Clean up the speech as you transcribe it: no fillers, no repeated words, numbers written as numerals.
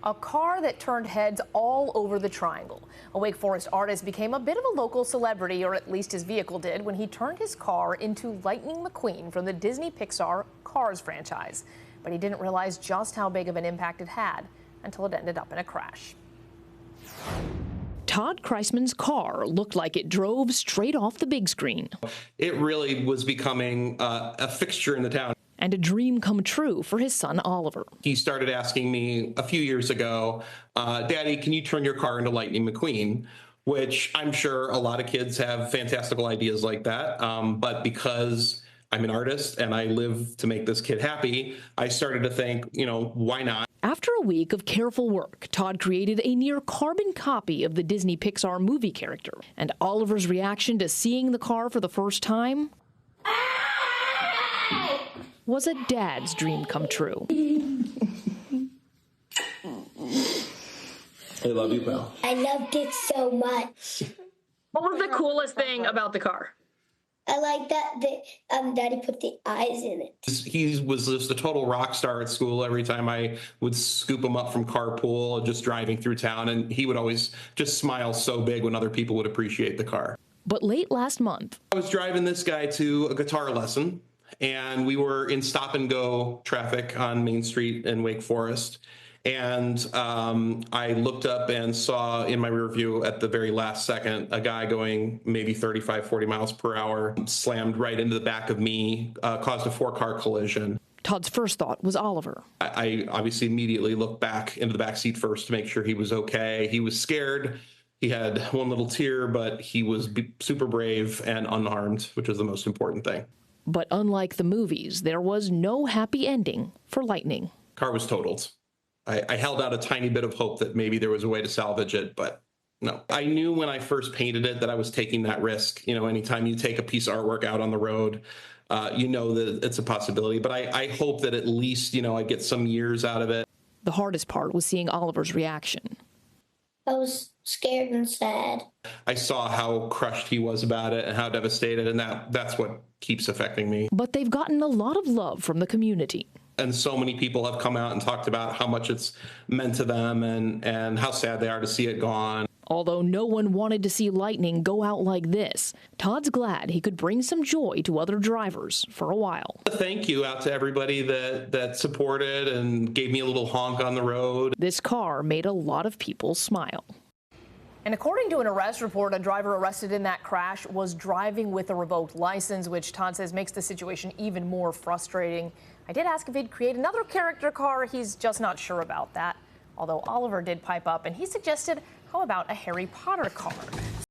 a car that turned heads all over the Triangle. A Wake Forest artist became a bit of a local celebrity, or at least his vehicle did, when he turned his car into Lightning McQueen from the Disney Pixar Cars franchise. But he didn't realize just how big of an impact it had until it ended up in a crash. Todd Kreisman's car looked like it drove straight off the big screen. It really was becoming a fixture in the town. And a dream come true for his son, Oliver. He started asking me a few years ago, Daddy, can you turn your car into Lightning McQueen? Which I'm sure a lot of kids have fantastical ideas like that. But because I'm an artist and I live to make this kid happy, I started to think, why not? After a week of careful work, Todd created a near carbon copy of the Disney Pixar movie character. And Oliver's reaction to seeing the car for the first time was a dad's dream come true. I love you, pal. I loved it so much. What was the coolest thing about the car? I like that Daddy put the eyes in it. He was just a total rock star at school. Every time I would scoop him up from carpool, just driving through town, and he would always just smile so big when other people would appreciate the car. But late last month, I was driving this guy to a guitar lesson, and we were in stop-and-go traffic on Main Street in Wake Forest. And I looked up and saw in my rear view at the very last second, a guy going maybe 35, 40 miles per hour, slammed right into the back of me, caused a 4-car collision. Todd's first thought was Oliver. I obviously immediately looked back into the back seat first to make sure he was okay. He was scared. He had one little tear, but he was super brave and unharmed, which is the most important thing. But unlike the movies, there was no happy ending for Lightning. Car was totaled. I held out a tiny bit of hope that maybe there was a way to salvage it, but no. I knew when I first painted it that I was taking that risk. Anytime you take a piece of artwork out on the road, you know that it's a possibility. But I hope that at least, I get some years out of it. The hardest part was seeing Oliver's reaction. I was scared and sad. I saw how crushed he was about it and how devastated, and that's what keeps affecting me. But they've gotten a lot of love from the community. And so many people have come out and talked about how much it's meant to them and how sad they are to see it gone. Although no one wanted to see Lightning go out like this, Todd's glad he could bring some joy to other drivers for a while. Thank you out to everybody that supported and gave me a little honk on the road. This car made a lot of people smile. And according to an arrest report, a driver arrested in that crash was driving with a revoked license, which Todd says makes the situation even more frustrating. I did ask if he'd create another character car. He's just not sure about that. Although Oliver did pipe up and he suggested, how about a Harry Potter car?